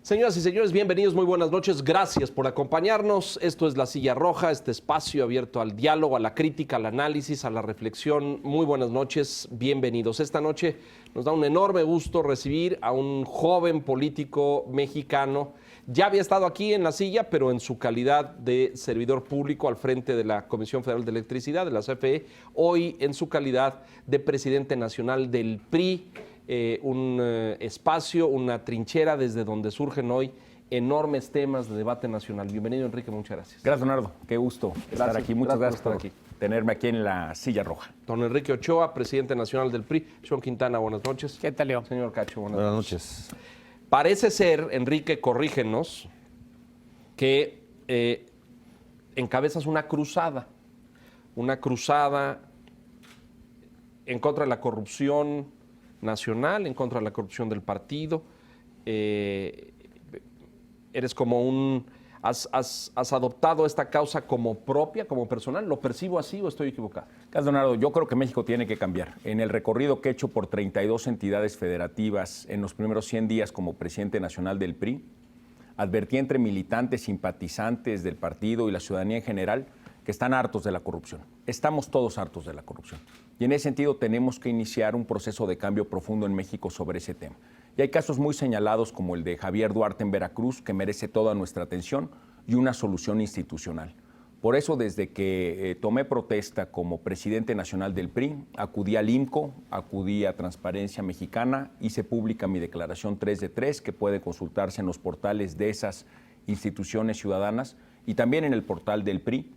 Señoras y señores, bienvenidos, muy buenas noches, gracias por acompañarnos. Esto es La Silla Roja, este espacio abierto al diálogo, a la crítica, al análisis, a la reflexión. Muy buenas noches, bienvenidos. Esta noche nos da un enorme gusto recibir a un joven político mexicano. Ya había estado aquí en La Silla, pero en su calidad de servidor público al frente de la Comisión Federal de Electricidad, de la CFE, hoy en su calidad de presidente nacional del PRI. Un espacio, una trinchera desde donde surgen hoy enormes temas de debate nacional. Bienvenido, Enrique, muchas gracias. Gracias, Leonardo. Qué gusto estar aquí. Muchas gracias por aquí. Tenerme aquí en La Silla Roja. Don Enrique Ochoa, presidente nacional del PRI. Sean Quintana, buenas noches. ¿Qué tal, Leo? Señor Cacho, buenas noches. Parece ser, Enrique, corrígenos, que encabezas una cruzada en contra de la corrupción nacional, en contra de la corrupción del partido. Eres como has adoptado esta causa como propia, como personal. ¿Lo percibo así o estoy equivocado? Gracias, Leonardo. Yo creo que México tiene que cambiar. En el recorrido que he hecho por 32 entidades federativas en los primeros 100 días como presidente nacional del PRI, advertí entre militantes, simpatizantes del partido y la ciudadanía en general que están hartos de la corrupción. Estamos todos hartos de la corrupción. Y en ese sentido tenemos que iniciar un proceso de cambio profundo en México sobre ese tema. Y hay casos muy señalados como el de Javier Duarte en Veracruz, que merece toda nuestra atención y una solución institucional. Por eso, desde que tomé protesta como presidente nacional del PRI, acudí al IMCO, acudí a Transparencia Mexicana, hice pública mi declaración 3 de 3, que puede consultarse en los portales de esas instituciones ciudadanas y también en el portal del PRI,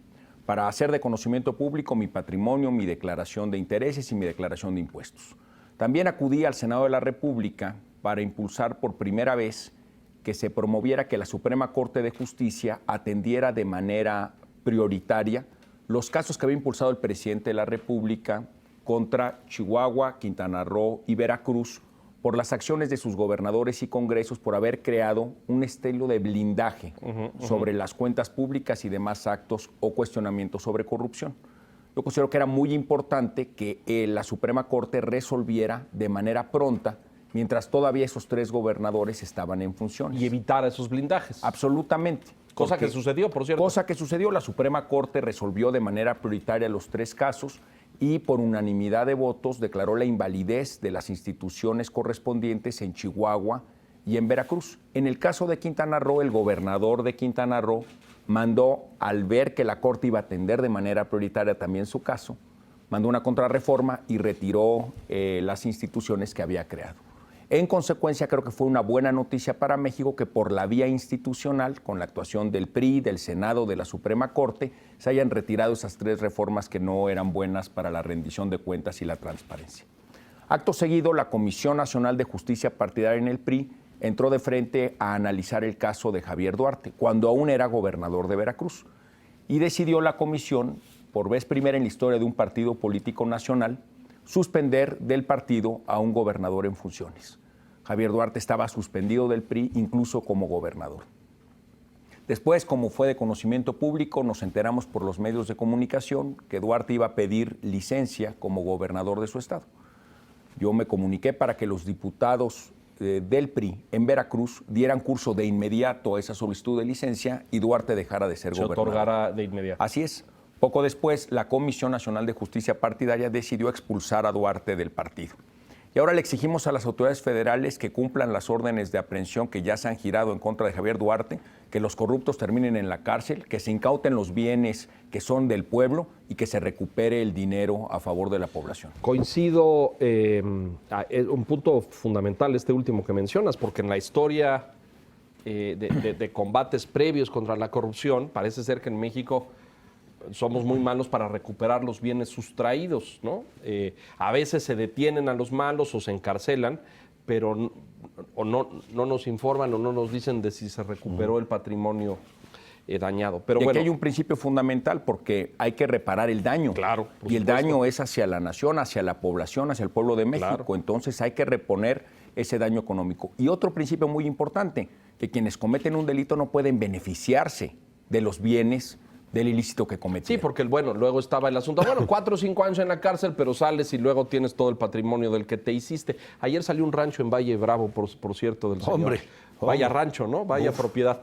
para hacer de conocimiento público mi patrimonio, mi declaración de intereses y mi declaración de impuestos. También acudí al Senado de la República para impulsar por primera vez que se promoviera que la Suprema Corte de Justicia atendiera de manera prioritaria los casos que había impulsado el presidente de la República contra Chihuahua, Quintana Roo y Veracruz por las acciones de sus gobernadores y congresos por haber creado un estilo de blindaje sobre las cuentas públicas y demás actos o cuestionamientos sobre corrupción. Yo considero que era muy importante que la Suprema Corte resolviera de manera pronta mientras todavía esos 3 gobernadores estaban en funciones. Y evitar esos blindajes. Absolutamente. Cosa que sucedió, por cierto. Cosa que sucedió. La Suprema Corte resolvió de manera prioritaria los 3 casos y por unanimidad de votos declaró la invalidez de las instituciones correspondientes en Chihuahua y en Veracruz. En el caso de Quintana Roo, el gobernador de Quintana Roo mandó, al ver que la Corte iba a atender de manera prioritaria también su caso, mandó una contrarreforma y retiró las instituciones que había creado. En consecuencia, creo que fue una buena noticia para México que por la vía institucional, con la actuación del PRI, del Senado, de la Suprema Corte, se hayan retirado esas 3 reformas que no eran buenas para la rendición de cuentas y la transparencia. Acto seguido, la Comisión Nacional de Justicia Partidaria en el PRI entró de frente a analizar el caso de Javier Duarte, cuando aún era gobernador de Veracruz, y decidió la comisión, por vez primera en la historia de un partido político nacional, suspender del partido a un gobernador en funciones. Javier Duarte estaba suspendido del PRI incluso como gobernador. Después, como fue de conocimiento público, nos enteramos por los medios de comunicación que Duarte iba a pedir licencia como gobernador de su estado. Yo me comuniqué para que los diputados del PRI en Veracruz dieran curso de inmediato a esa solicitud de licencia y Duarte dejara de ser gobernador. Se otorgará de inmediato. Así es. Poco después, la Comisión Nacional de Justicia Partidaria decidió expulsar a Duarte del partido. Y ahora le exigimos a las autoridades federales que cumplan las órdenes de aprehensión que ya se han girado en contra de Javier Duarte, que los corruptos terminen en la cárcel, que se incauten los bienes que son del pueblo y que se recupere el dinero a favor de la población. Coincido, un punto fundamental este último que mencionas, porque en la historia de combates previos contra la corrupción, parece ser que en México somos muy malos para recuperar los bienes sustraídos, ¿no? A veces se detienen a los malos o se encarcelan, pero no nos informan o no nos dicen de si se recuperó el patrimonio dañado. Pero y aquí bueno, hay un principio fundamental porque hay que reparar el daño. Claro, y el daño es hacia la nación, hacia la población, hacia el pueblo de México. Claro. Entonces hay que reponer ese daño económico. Y otro principio muy importante, que quienes cometen un delito no pueden beneficiarse de los bienes del ilícito que cometieron. Sí, porque luego estaba el asunto, 4 o 5 años en la cárcel, pero sales y luego tienes todo el patrimonio del que te hiciste. Ayer salió un rancho en Valle Bravo, por cierto, del señor. Hombre. Vaya rancho, ¿no? Vaya propiedad.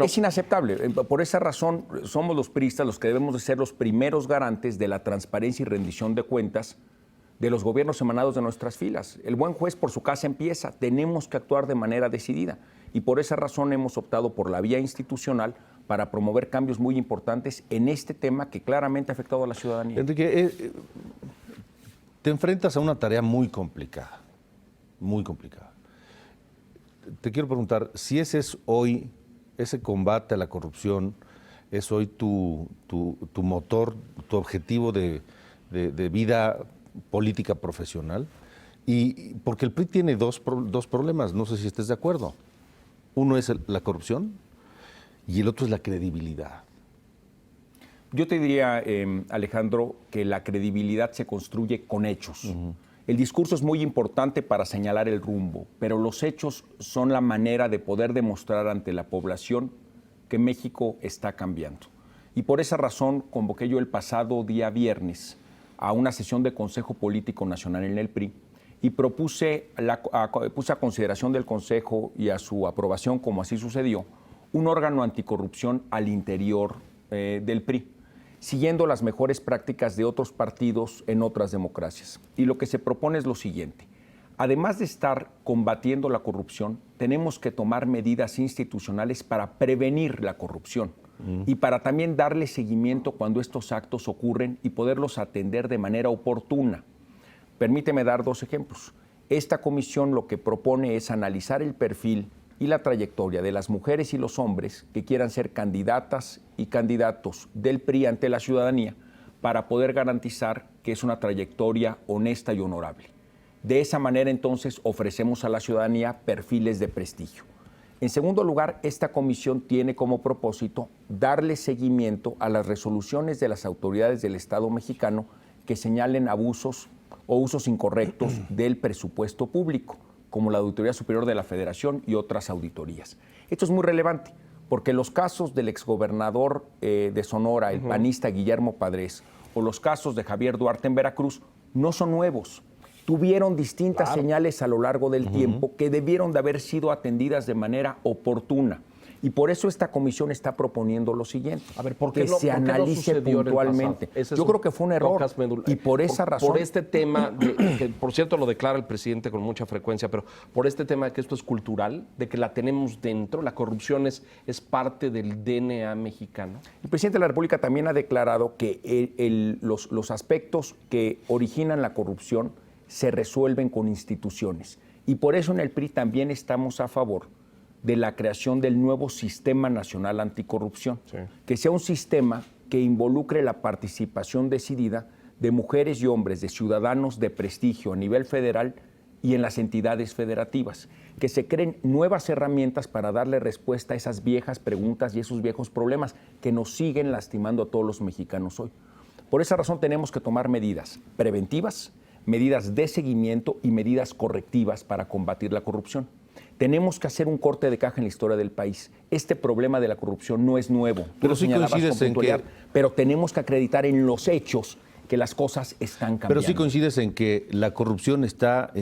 Es inaceptable. Por esa razón, somos los priistas los que debemos de ser los primeros garantes de la transparencia y rendición de cuentas de los gobiernos emanados de nuestras filas. El buen juez por su casa empieza. Tenemos que actuar de manera decidida. Y por esa razón hemos optado por la vía institucional para promover cambios muy importantes en este tema que claramente ha afectado a la ciudadanía. Enrique, te enfrentas a una tarea muy complicada, muy complicada. Te quiero preguntar, si ese es hoy, ese combate a la corrupción, es hoy tu motor, tu objetivo de vida política profesional, y porque el PRI tiene dos problemas, no sé si estés de acuerdo. Uno es la corrupción y el otro es la credibilidad. Yo te diría, Alejandro, que la credibilidad se construye con hechos. El discurso es muy importante para señalar el rumbo, pero los hechos son la manera de poder demostrar ante la población que México está cambiando. Y por esa razón convoqué yo el pasado día viernes a una sesión de Consejo Político Nacional en el PRI y puse a consideración del Consejo y a su aprobación, como así sucedió, un órgano anticorrupción al interior del PRI, siguiendo las mejores prácticas de otros partidos en otras democracias. Y lo que se propone es lo siguiente: además de estar combatiendo la corrupción, tenemos que tomar medidas institucionales para prevenir la corrupción y para también darle seguimiento cuando estos actos ocurren y poderlos atender de manera oportuna. Permíteme dar 2 ejemplos. Esta comisión lo que propone es analizar el perfil y la trayectoria de las mujeres y los hombres que quieran ser candidatas y candidatos del PRI ante la ciudadanía para poder garantizar que es una trayectoria honesta y honorable. De esa manera, entonces, ofrecemos a la ciudadanía perfiles de prestigio. En segundo lugar, esta comisión tiene como propósito darle seguimiento a las resoluciones de las autoridades del Estado mexicano que señalen abusos o usos incorrectos del presupuesto público, como la Auditoría Superior de la Federación y otras auditorías. Esto es muy relevante, porque los casos del exgobernador de Sonora, el panista Guillermo Padres, o los casos de Javier Duarte en Veracruz, no son nuevos. Tuvieron distintas señales a lo largo del tiempo que debieron de haber sido atendidas de manera oportuna. Y por eso esta comisión está proponiendo lo siguiente, a ver, que se analice puntualmente. Yo creo que fue un error y por esa razón... Por este tema, que por cierto lo declara el presidente con mucha frecuencia, pero por este tema de que esto es cultural, de que la tenemos dentro, la corrupción es parte del DNA mexicano. El presidente de la República también ha declarado que los aspectos que originan la corrupción se resuelven con instituciones. Y por eso en el PRI también estamos a favor de la creación del nuevo Sistema Nacional Anticorrupción, que sea un sistema que involucre la participación decidida de mujeres y hombres, de ciudadanos de prestigio a nivel federal y en las entidades federativas, que se creen nuevas herramientas para darle respuesta a esas viejas preguntas y esos viejos problemas que nos siguen lastimando a todos los mexicanos hoy. Por esa razón tenemos que tomar medidas preventivas, medidas de seguimiento y medidas correctivas para combatir la corrupción. Tenemos que hacer un corte de caja en la historia del país. Este problema de la corrupción no es nuevo. Pero sí coincides en que... Pero tenemos que acreditar en los hechos que las cosas están cambiando. Pero sí coincides en que la corrupción está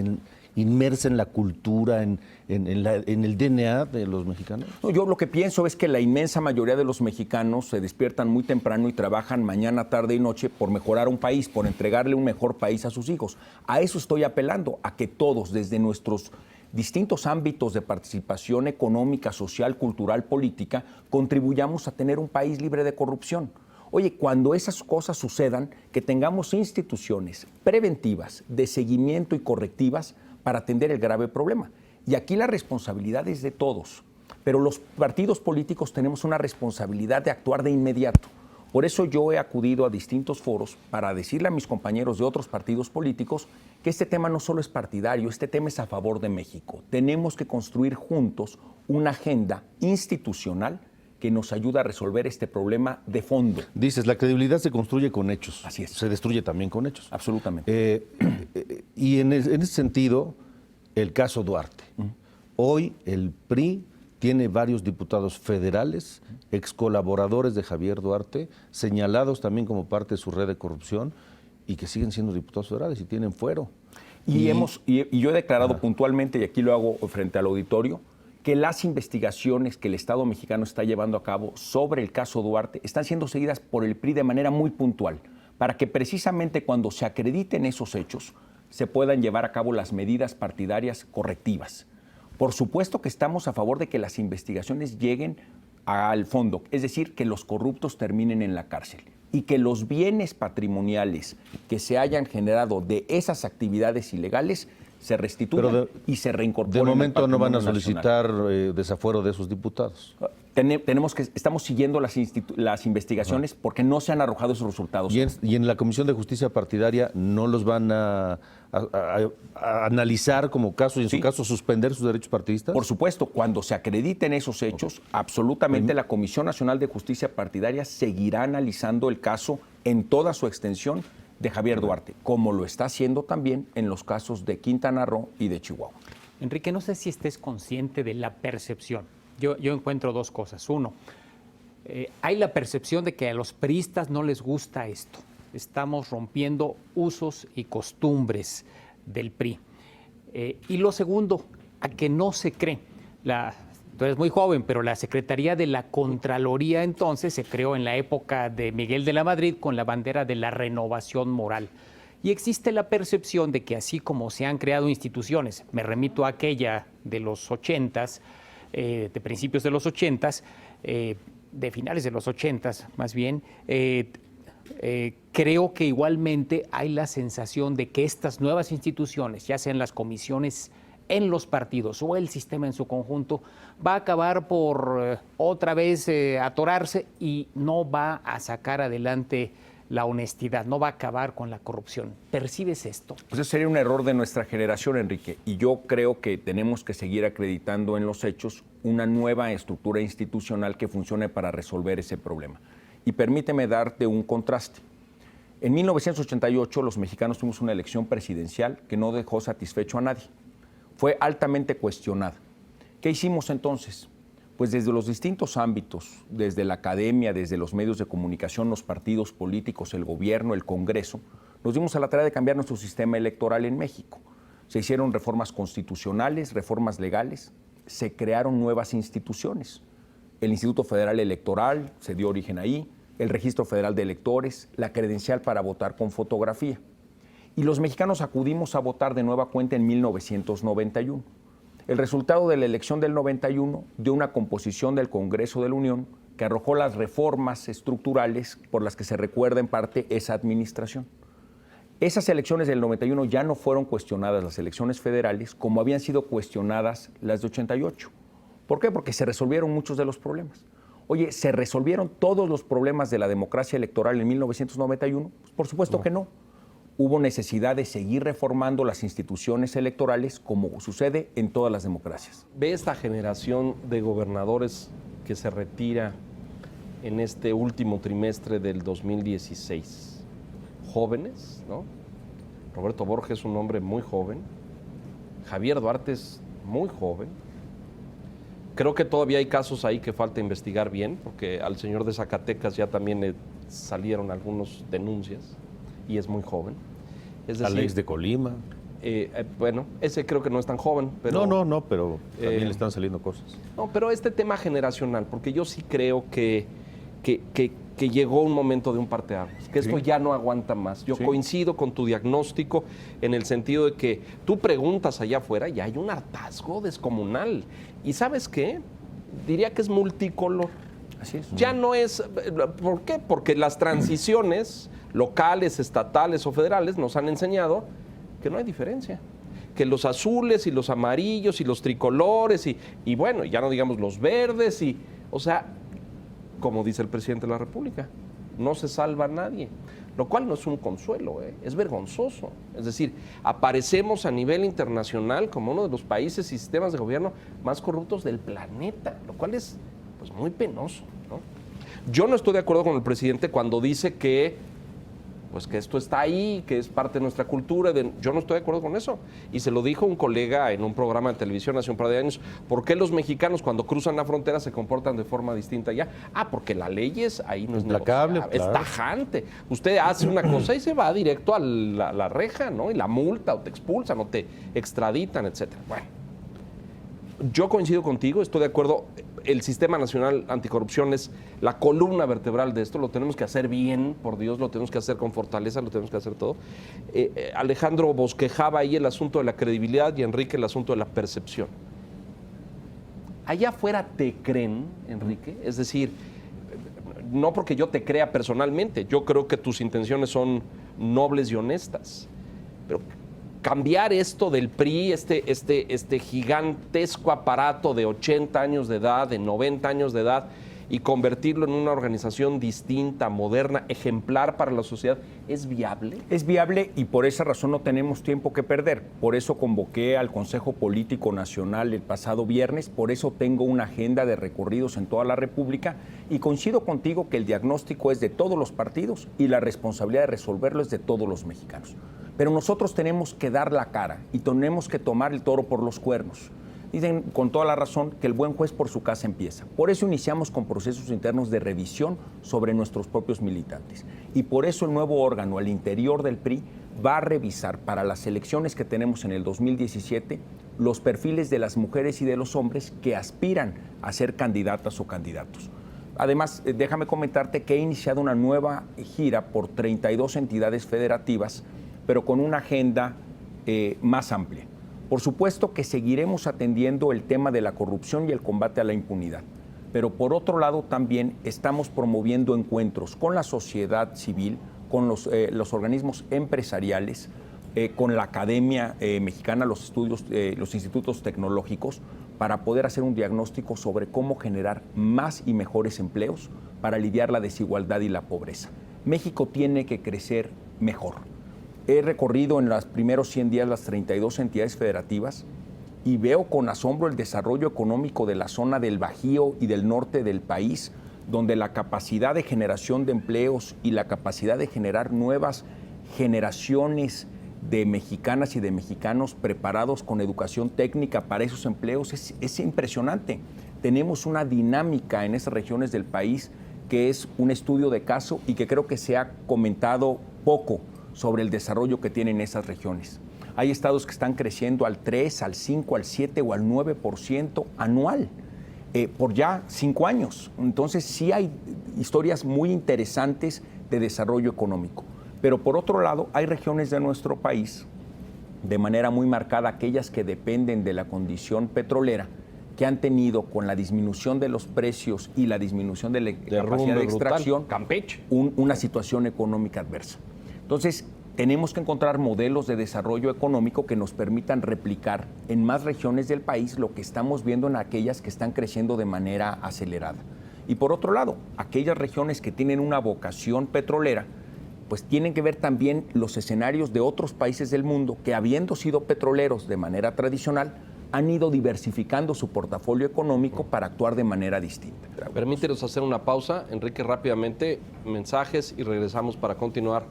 inmersa en la cultura, en el DNA de los mexicanos. No, yo lo que pienso es que la inmensa mayoría de los mexicanos se despiertan muy temprano y trabajan mañana, tarde y noche por mejorar un país, por entregarle un mejor país a sus hijos. A eso estoy apelando, a que todos, desde nuestros distintos ámbitos de participación económica, social, cultural, política, contribuyamos a tener un país libre de corrupción. Oye, cuando esas cosas sucedan, que tengamos instituciones preventivas, de seguimiento y correctivas para atender el grave problema. Y aquí la responsabilidad es de todos, pero los partidos políticos tenemos una responsabilidad de actuar de inmediato. Por eso yo he acudido a distintos foros para decirle a mis compañeros de otros partidos políticos que este tema no solo es partidario, este tema es a favor de México. Tenemos que construir juntos una agenda institucional que nos ayude a resolver este problema de fondo. Dices, la credibilidad se construye con hechos. Así es. Se destruye también con hechos. Absolutamente. Y en ese sentido, el caso Duarte. Hoy el PRI tiene varios diputados federales, ex colaboradores de Javier Duarte, señalados también como parte de su red de corrupción y que siguen siendo diputados federales y tienen fuero. Y yo he declarado puntualmente, y aquí lo hago frente al auditorio, que las investigaciones que el Estado mexicano está llevando a cabo sobre el caso Duarte están siendo seguidas por el PRI de manera muy puntual, para que precisamente cuando se acrediten esos hechos se puedan llevar a cabo las medidas partidarias correctivas. Por supuesto que estamos a favor de que las investigaciones lleguen al fondo, es decir, que los corruptos terminen en la cárcel y que los bienes patrimoniales que se hayan generado de esas actividades ilegales se restituyan y se reincorporen. De momento no van a nacional. solicitar desafuero de esos diputados. Estamos siguiendo las investigaciones porque no se han arrojado esos resultados. Y en la Comisión de Justicia Partidaria no los van a analizar como caso y en su caso suspender sus derechos partidistas. Por supuesto, cuando se acrediten esos hechos, absolutamente la Comisión Nacional de Justicia Partidaria seguirá analizando el caso en toda su extensión de Javier Duarte, como lo está haciendo también en los casos de Quintana Roo y de Chihuahua. Enrique, no sé si estés consciente de la percepción. Yo encuentro dos cosas. Uno, hay la percepción de que a los priistas no les gusta esto. Estamos rompiendo usos y costumbres del PRI. Y lo segundo, a que no se cree. Tú eres muy joven, pero la Secretaría de la Contraloría entonces se creó en la época de Miguel de la Madrid con la bandera de la renovación moral. Y existe la percepción de que así como se han creado instituciones, me remito a aquella de los 80s, de principios de los 80s, de finales de los 80s más bien, creo que igualmente hay la sensación de que estas nuevas instituciones, ya sean las comisiones en los partidos o el sistema en su conjunto, va a acabar por otra vez atorarse y no va a sacar adelante la honestidad, no va a acabar con la corrupción. ¿Percibes esto? Pues ese sería un error de nuestra generación, Enrique, y yo creo que tenemos que seguir acreditando en los hechos una nueva estructura institucional que funcione para resolver ese problema. Y permíteme darte un contraste. En 1988 los mexicanos tuvimos una elección presidencial que no dejó satisfecho a nadie. Fue altamente cuestionada. ¿Qué hicimos entonces? Pues desde los distintos ámbitos, desde la academia, desde los medios de comunicación, los partidos políticos, el gobierno, el Congreso, nos dimos a la tarea de cambiar nuestro sistema electoral en México. Se hicieron reformas constitucionales, reformas legales, se crearon nuevas instituciones. El Instituto Federal Electoral se dio origen ahí, el Registro Federal de Electores, la credencial para votar con fotografía. Y los mexicanos acudimos a votar de nueva cuenta en 1991. El resultado de la elección del 91 dio una composición del Congreso de la Unión que arrojó las reformas estructurales por las que se recuerda en parte esa administración. Esas elecciones del 91 ya no fueron cuestionadas las elecciones federales como habían sido cuestionadas las de 88. ¿Por qué? Porque se resolvieron muchos de los problemas. Oye, ¿se resolvieron todos los problemas de la democracia electoral en 1991? Pues por supuesto que no. Hubo necesidad de seguir reformando las instituciones electorales como sucede en todas las democracias. ¿Ve esta generación de gobernadores que se retira en este último trimestre del 2016? Jóvenes, ¿no? Roberto Borges es un hombre muy joven. Javier Duarte es muy joven. Creo que todavía hay casos ahí que falta investigar bien, porque al señor de Zacatecas ya también le salieron algunas denuncias y es muy joven. Es decir, Alex de Colima. Bueno, ese creo que no es tan joven. Pero, No, pero también le están saliendo cosas. No, pero este tema generacional, porque yo sí creo que llegó un momento de un parteaguas, que esto ya no aguanta más. Yo coincido con tu diagnóstico en el sentido de que tú preguntas allá afuera y hay un hartazgo descomunal. ¿Y sabes qué? Diría que es multicolor. Así es. Ya no es... ¿Por qué? Porque las transiciones locales, estatales o federales nos han enseñado que no hay diferencia. Que los azules y los amarillos y los tricolores y bueno, ya no digamos los verdes y... O sea, como dice el presidente de la República, no se salva a nadie. Lo cual no es un consuelo, es vergonzoso. Es decir, aparecemos a nivel internacional como uno de los países y sistemas de gobierno más corruptos del planeta, lo cual es pues muy penoso, ¿no? Yo no estoy de acuerdo con el presidente cuando dice que pues que esto está ahí, que es parte de nuestra cultura. Yo no estoy de acuerdo con eso. Y se lo dijo un colega en un programa de televisión hace un par de años. ¿Por qué los mexicanos cuando cruzan la frontera se comportan de forma distinta allá? Porque la ley es ahí, no es implacable, negociable, claro. es tajante. Usted hace una cosa y se va directo a la reja, ¿no? Y la multa, o te expulsan, o te extraditan, etcétera. Bueno, yo coincido contigo, estoy de acuerdo. El Sistema Nacional Anticorrupción es la columna vertebral de esto, lo tenemos que hacer bien, por Dios, lo tenemos que hacer con fortaleza, lo tenemos que hacer todo. Alejandro bosquejaba ahí el asunto de la credibilidad y Enrique el asunto de la percepción. Allá afuera te creen, Enrique, es decir, no porque yo te crea personalmente, yo creo que tus intenciones son nobles y honestas, pero cambiar esto del PRI, este gigantesco aparato de 80 años de edad, de 90 años de edad, y convertirlo en una organización distinta, moderna, ejemplar para la sociedad, ¿es viable? Es viable y por esa razón no tenemos tiempo que perder. Por eso convoqué al Consejo Político Nacional el pasado viernes, por eso tengo una agenda de recorridos en toda la República y coincido contigo que el diagnóstico es de todos los partidos y la responsabilidad de resolverlo es de todos los mexicanos. Pero nosotros tenemos que dar la cara y tenemos que tomar el toro por los cuernos. Dicen con toda la razón que el buen juez por su casa empieza. Por eso iniciamos con procesos internos de revisión sobre nuestros propios militantes. Y por eso el nuevo órgano al interior del PRI va a revisar para las elecciones que tenemos en el 2017 los perfiles de las mujeres y de los hombres que aspiran a ser candidatas o candidatos. Además, déjame comentarte que he iniciado una nueva gira por 32 entidades federativas, pero con una agenda más amplia. Por supuesto que seguiremos atendiendo el tema de la corrupción y el combate a la impunidad, pero por otro lado también estamos promoviendo encuentros con la sociedad civil, con los organismos empresariales, con la academia mexicana, los institutos tecnológicos, para poder hacer un diagnóstico sobre cómo generar más y mejores empleos para aliviar la desigualdad y la pobreza. México tiene que crecer mejor. He recorrido en los primeros 100 días las 32 entidades federativas y veo con asombro el desarrollo económico de la zona del Bajío y del norte del país, donde la capacidad de generación de empleos y la capacidad de generar nuevas generaciones de mexicanas y de mexicanos preparados con educación técnica para esos empleos es impresionante. Tenemos una dinámica en esas regiones del país que es un estudio de caso y que creo que se ha comentado poco sobre el desarrollo que tienen esas regiones. Hay estados que están creciendo al 3, al 5, al 7 o al 9% anual por ya 5 años. Entonces sí hay historias muy interesantes de desarrollo económico. Pero por otro lado, hay regiones de nuestro país, de manera muy marcada, aquellas que dependen de la condición petrolera, que han tenido con la disminución de los precios y la disminución de la capacidad de extracción, Campeche, una situación económica adversa. Entonces, tenemos que encontrar modelos de desarrollo económico que nos permitan replicar en más regiones del país lo que estamos viendo en aquellas que están creciendo de manera acelerada. Y por otro lado, aquellas regiones que tienen una vocación petrolera, pues tienen que ver también los escenarios de otros países del mundo que, habiendo sido petroleros de manera tradicional, han ido diversificando su portafolio económico para actuar de manera distinta. Permítenos hacer una pausa, Enrique, rápidamente, mensajes y regresamos para continuar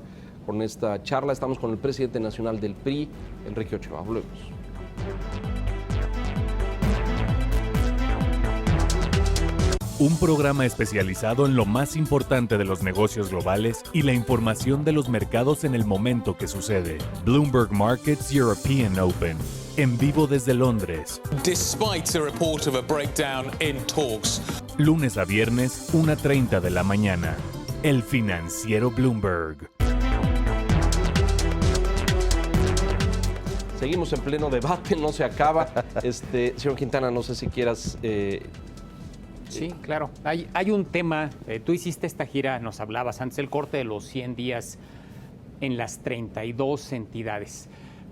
con esta charla. Estamos con el presidente nacional del PRI, Enrique Ochoa. Volvemos. Un programa especializado en lo más importante de los negocios globales y la información de los mercados en el momento que sucede. Bloomberg Markets European Open. En vivo desde Londres. Despite a report of a breakdown in talks. Lunes a viernes, 1:30 de la mañana. El financiero Bloomberg. Seguimos en pleno debate, no se acaba. Señor Quintana, no sé si quieras... Sí, claro. Hay un tema, tú hiciste esta gira, nos hablabas antes del corte de los 100 días en las 32 entidades.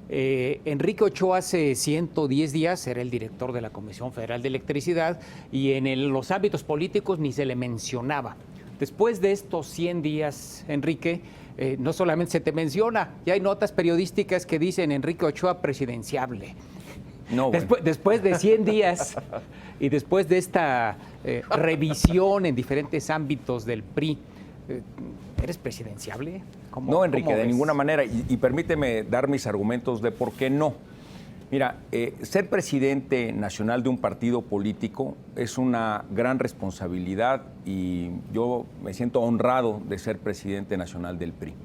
Enrique Ochoa hace 110 días era el director de la Comisión Federal de Electricidad y en los ámbitos políticos ni se le mencionaba. Después de estos 100 días, Enrique, no solamente se te menciona, ya hay notas periodísticas que dicen Enrique Ochoa presidenciable. No, bueno. Después de 100 días y después de esta revisión en diferentes ámbitos del PRI, ¿Eres presidenciable? No, Enrique, ¿Cómo de ves? ninguna manera. Y permíteme dar mis argumentos de por qué no. Mira, ser presidente nacional de un partido político es una gran responsabilidad y yo me siento honrado de ser presidente nacional del PRI.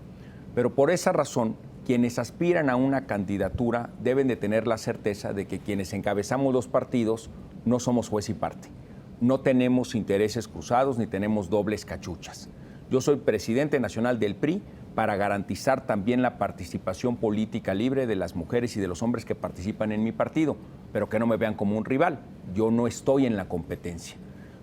Pero por esa razón, quienes aspiran a una candidatura deben de tener la certeza de que quienes encabezamos los partidos no somos juez y parte. No tenemos intereses cruzados ni tenemos dobles cachuchas. Yo soy presidente nacional del PRI para garantizar también la participación política libre de las mujeres y de los hombres que participan en mi partido, pero que no me vean como un rival. Yo no estoy en la competencia.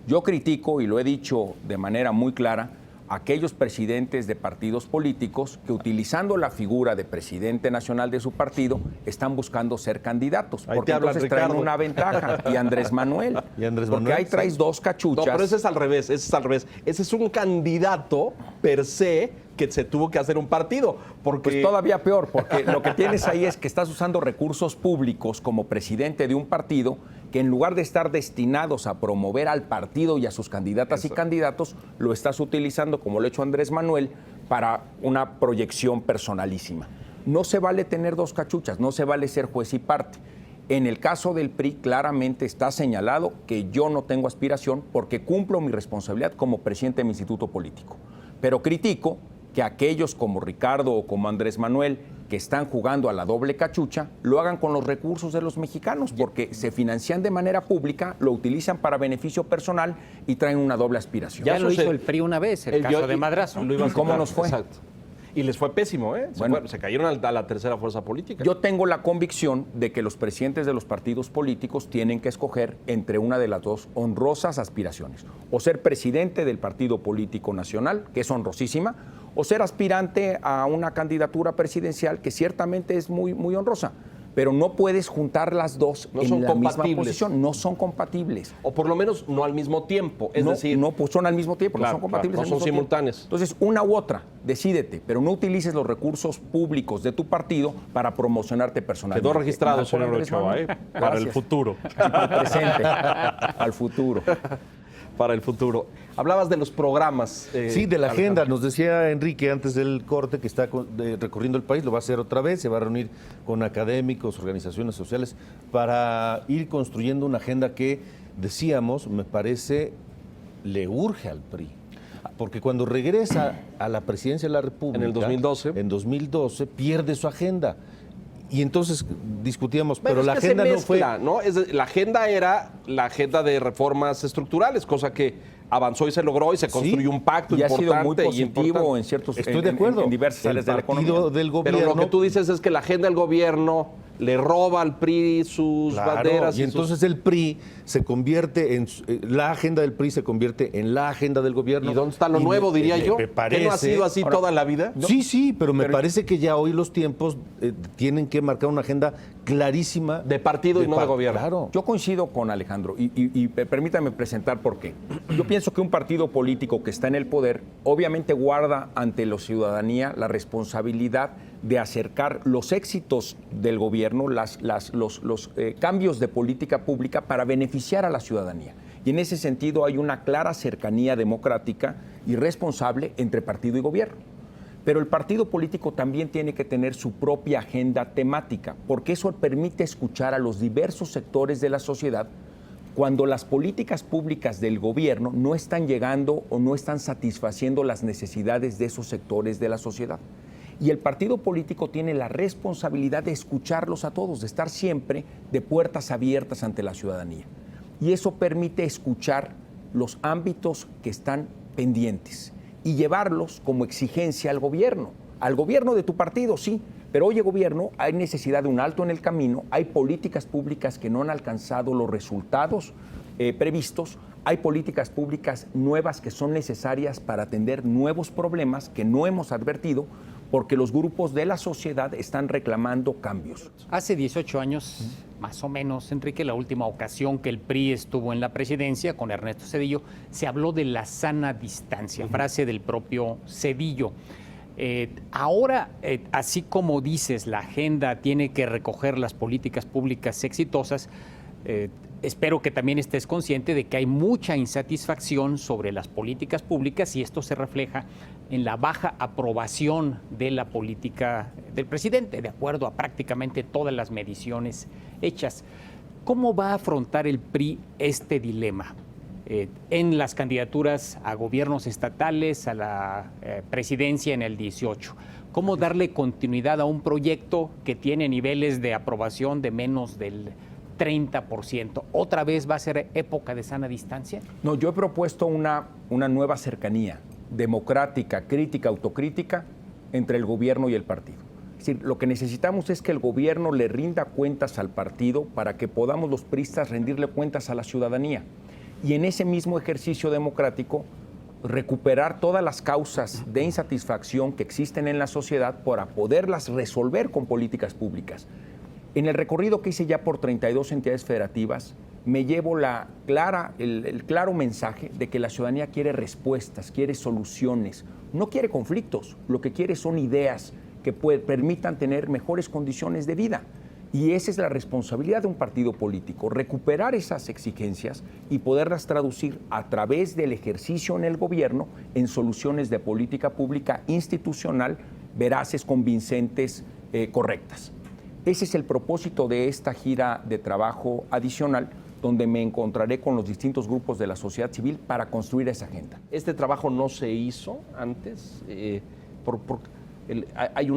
Yo critico, y lo he dicho de manera muy clara, a aquellos presidentes de partidos políticos que, utilizando la figura de presidente nacional de su partido, están buscando ser candidatos, Ahí porque te hablan, entonces traen Ricardo. una ventaja. Y Andrés Manuel. ¿Y Andrés porque Manuel? ahí traes dos cachuchas. No, pero ese es al revés, ese es al revés. Ese es un candidato per se que se tuvo que hacer un partido. Porque Pues todavía peor, porque lo que tienes ahí es que estás usando recursos públicos como presidente de un partido que, en lugar de estar destinados a promover al partido y a sus candidatas y candidatos, lo estás utilizando, como lo ha hecho Andrés Manuel, para una proyección personalísima. No se vale tener dos cachuchas, no se vale ser juez y parte. En el caso del PRI, claramente está señalado que yo no tengo aspiración porque cumplo mi responsabilidad como presidente de mi instituto político. Pero critico que aquellos como Ricardo o como Andrés Manuel, que están jugando a la doble cachucha, lo hagan con los recursos de los mexicanos, porque se financian de manera pública, lo utilizan para beneficio personal y traen una doble aspiración. Ya lo sucede. hizo el PRI una vez, el caso de Madrazo. Lo iba a ¿Y cómo citar, nos fue? Exacto. Y les fue pésimo, ¿eh? Bueno. Se cayeron a la tercera fuerza política. Yo tengo la convicción de que los presidentes de los partidos políticos tienen que escoger entre una de las dos honrosas aspiraciones: o ser presidente del partido político nacional, que es honrosísima, o ser aspirante a una candidatura presidencial, que ciertamente es muy, muy honrosa. Pero no puedes juntar las dos No en son la misma compatibles. posición, no son compatibles. O por lo menos no al mismo tiempo. Es no, decir, no pues son al mismo tiempo, Claro, no son compatibles. claro, no al son mismo tiempo. simultáneas. Entonces, una u otra, decídete, pero no utilices los recursos públicos de tu partido para promocionarte personalmente. quedó registrado, Mal por señor Andrés Ochoa, Manuel. para el Gracias. futuro. Y para el presente, al futuro. Para el futuro. Hablabas de los programas. Sí, de la agenda. Alejandro. Nos decía Enrique antes del corte que está recorriendo el país, lo va a hacer otra vez, se va a reunir con académicos, organizaciones sociales, para ir construyendo una agenda que, decíamos, me parece, le urge al PRI. Porque cuando regresa a la presidencia de la República, En el 2012. en 2012, pierde su agenda. Y entonces discutíamos, Bueno, pero es la que se agenda no fue... mezcla, ¿no? La agenda era la agenda de reformas estructurales, cosa que avanzó y se logró y se construyó un pacto Y ha importante. sido muy y positivo importante. en ciertos Estoy de acuerdo. en diversas El áreas de la partido economía. del Pero gobierno... lo que tú dices es que la agenda del gobierno le roba al PRI sus Claro, banderas. y entonces el PRI se convierte en... la agenda del PRI se convierte en la agenda del gobierno. ¿Y dónde está lo nuevo, diría yo? Me ¿Que parece... no ha sido así Ahora, toda la vida? Sí, sí, pero me parece que ya hoy los tiempos tienen que marcar una agenda clarísima. De partido y no de gobierno. Claro. Yo coincido con Alejandro y permítame presentar por qué. Yo pienso que un partido político que está en el poder obviamente guarda ante la ciudadanía la responsabilidad de acercar los éxitos del gobierno, los cambios de política pública para beneficiar a la ciudadanía. Y en ese sentido hay una clara cercanía democrática y responsable entre partido y gobierno. Pero el partido político también tiene que tener su propia agenda temática, porque eso permite escuchar a los diversos sectores de la sociedad cuando las políticas públicas del gobierno no están llegando o no están satisfaciendo las necesidades de esos sectores de la sociedad. Y el partido político tiene la responsabilidad de escucharlos a todos, de estar siempre de puertas abiertas ante la ciudadanía. Y eso permite escuchar los ámbitos que están pendientes y llevarlos como exigencia al gobierno de tu partido, sí, pero oye, gobierno, hay necesidad de un alto en el camino, hay políticas públicas que no han alcanzado los resultados previstos, hay políticas públicas nuevas que son necesarias para atender nuevos problemas que no hemos advertido, porque los grupos de la sociedad están reclamando cambios. Hace 18 años, más o menos, Enrique, la última ocasión que el PRI estuvo en la presidencia con Ernesto Zedillo, se habló de la sana distancia, frase del propio Zedillo. Ahora, así como dices, la agenda tiene que recoger las políticas públicas exitosas, espero que también estés consciente de que hay mucha insatisfacción sobre las políticas públicas y esto se refleja en la baja aprobación de la política del presidente, de acuerdo a prácticamente todas las mediciones hechas. ¿Cómo va a afrontar el PRI este dilema en las candidaturas a gobiernos estatales, a la presidencia en el 18? ¿Cómo darle continuidad a un proyecto que tiene niveles de aprobación de menos del 30%? ¿Otra vez va a ser época de sana distancia? No, yo he propuesto una nueva cercanía democrática, crítica, autocrítica entre el gobierno y el partido. Es decir, lo que necesitamos es que el gobierno le rinda cuentas al partido para que podamos los priistas rendirle cuentas a la ciudadanía. Y en ese mismo ejercicio democrático, recuperar todas las causas de insatisfacción que existen en la sociedad para poderlas resolver con políticas públicas. En el recorrido que hice ya por 32 entidades federativas, me llevo el claro mensaje de que la ciudadanía quiere respuestas, quiere soluciones, no quiere conflictos, lo que quiere son ideas que permitan tener mejores condiciones de vida. Y esa es la responsabilidad de un partido político, recuperar esas exigencias y poderlas traducir a través del ejercicio en el gobierno en soluciones de política pública institucional, veraces, convincentes, correctas. Ese es el propósito de esta gira de trabajo adicional, donde me encontraré con los distintos grupos de la sociedad civil para construir esa agenda. ¿Este trabajo no se hizo antes? Hay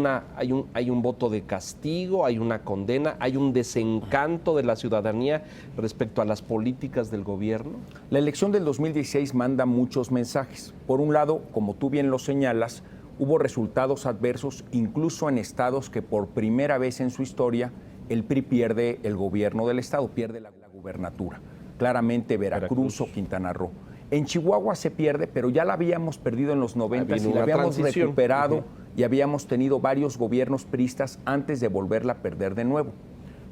un voto de castigo, hay una condena, hay un desencanto de la ciudadanía respecto a las políticas del gobierno. La elección del 2016 manda muchos mensajes. Por un lado, como tú bien lo señalas, hubo resultados adversos incluso en estados que por primera vez en su historia el PRI pierde el gobierno del estado, pierde la gubernatura. Claramente Veracruz o Quintana Roo. En Chihuahua se pierde, pero ya la habíamos perdido en los 90 y la habíamos recuperado y habíamos tenido varios gobiernos priistas antes de volverla a perder de nuevo.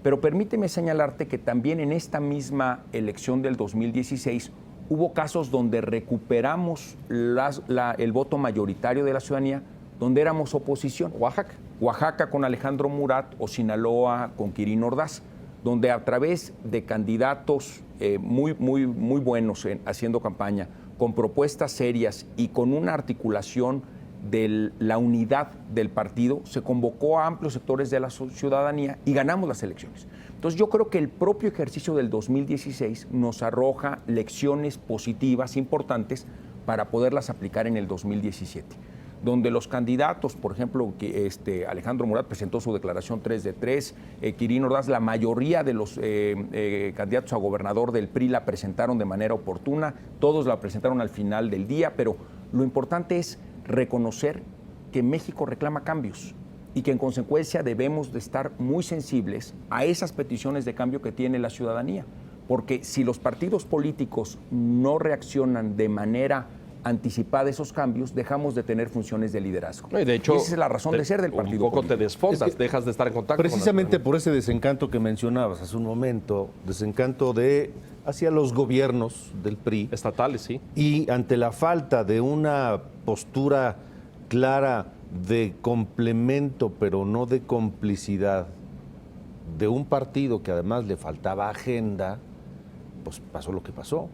Pero permíteme señalarte que también en esta misma elección del 2016 hubo casos donde recuperamos el voto mayoritario de la ciudadanía, donde éramos oposición. Oaxaca con Alejandro Murat o Sinaloa con Quirino Ordaz, donde a través de candidatos muy buenos haciendo campaña, con propuestas serias y con una articulación de la unidad del partido, se convocó a amplios sectores de la ciudadanía y ganamos las elecciones. Entonces yo creo que el propio ejercicio del 2016 nos arroja lecciones positivas, importantes, para poderlas aplicar en el 2017. Donde los candidatos, por ejemplo, Alejandro Murat presentó su declaración 3 de 3, Quirino Ordaz, la mayoría de los candidatos a gobernador del PRI la presentaron de manera oportuna, todos la presentaron al final del día, pero lo importante es reconocer que México reclama cambios y que en consecuencia debemos de estar muy sensibles a esas peticiones de cambio que tiene la ciudadanía, porque si los partidos políticos no reaccionan de manera anticipada esos cambios, dejamos de tener funciones de liderazgo. No, y de hecho, esa es la razón de ser del partido un poco político. te desfondas, Es que dejas de estar en contacto. Precisamente por ese desencanto que mencionabas hace un momento, desencanto hacia los gobiernos del PRI. Estatales, sí. Y ante la falta de una postura clara de complemento, pero no de complicidad, de un partido que además le faltaba agenda, pues pasó lo que pasó.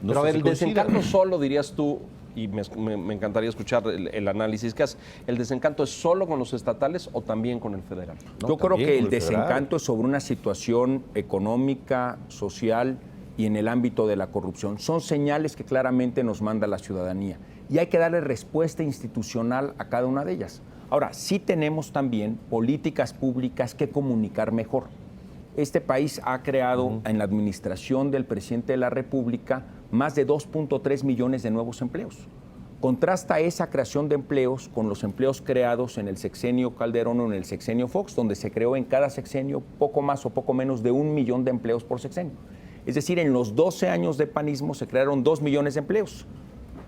No Pero a sé ver, si el coincidan. desencanto solo, dirías tú, y me encantaría escuchar el análisis que haces, ¿el desencanto es solo con los estatales o también con el federal? No, Yo creo también que con el el federal. desencanto es sobre una situación económica, social y en el ámbito de la corrupción. Son señales que claramente nos manda la ciudadanía y hay que darle respuesta institucional a cada una de ellas. Ahora, sí tenemos también políticas públicas que comunicar mejor. Este país ha creado en la administración del presidente de la República más de 2.3 millones de nuevos empleos. Contrasta esa creación de empleos con los empleos creados en el sexenio Calderón o en el sexenio Fox, donde se creó en cada sexenio poco más o poco menos de 1 millón de empleos por sexenio. Es decir, en los 12 años de panismo se crearon 2 millones de empleos.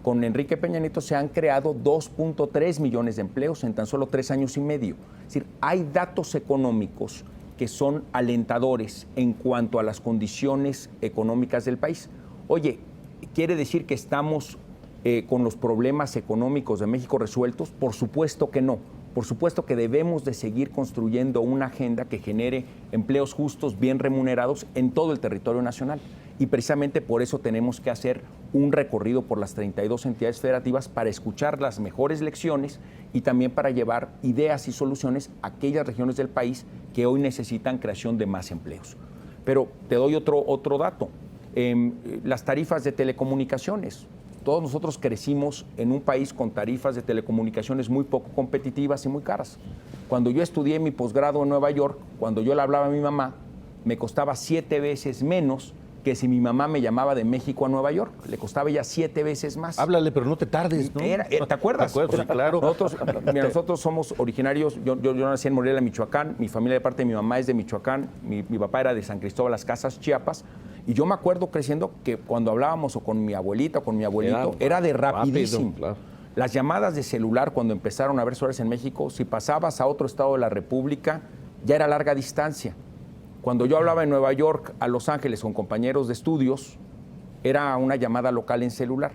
Con Enrique Peña Nieto se han creado 2.3 millones de empleos en tan solo 3 años y medio. Es decir, hay datos económicos que son alentadores en cuanto a las condiciones económicas del país. Oye, ¿quiere decir que estamos con los problemas económicos de México resueltos? Por supuesto que no. Por supuesto que debemos de seguir construyendo una agenda que genere empleos justos, bien remunerados en todo el territorio nacional. Y precisamente por eso tenemos que hacer un recorrido por las 32 entidades federativas para escuchar las mejores lecciones y también para llevar ideas y soluciones a aquellas regiones del país que hoy necesitan creación de más empleos. Pero te doy otro dato. Las tarifas de telecomunicaciones. Todos nosotros crecimos en un país con tarifas de telecomunicaciones muy poco competitivas y muy caras. Cuando yo estudié mi posgrado en Nueva York, cuando yo le hablaba a mi mamá, me costaba 7 veces menos que si mi mamá me llamaba de México a Nueva York. Le costaba ya 7 veces más. Háblale, pero no te tardes, ¿no? ¿Te acuerdas? ¿Te acuerdas? Sí, claro. Nosotros somos originarios, yo nací en Morelia, Michoacán, mi familia de parte de mi mamá es de Michoacán, mi papá era de San Cristóbal Las Casas, Chiapas, y yo me acuerdo creciendo que cuando hablábamos o con mi abuelita o con mi abuelito, era de rapidísimo. Rápido, claro. Las llamadas de celular cuando empezaron a haber celulares en México, si pasabas a otro estado de la República, ya era larga distancia. Cuando yo hablaba en Nueva York, a Los Ángeles, con compañeros de estudios, era una llamada local en celular.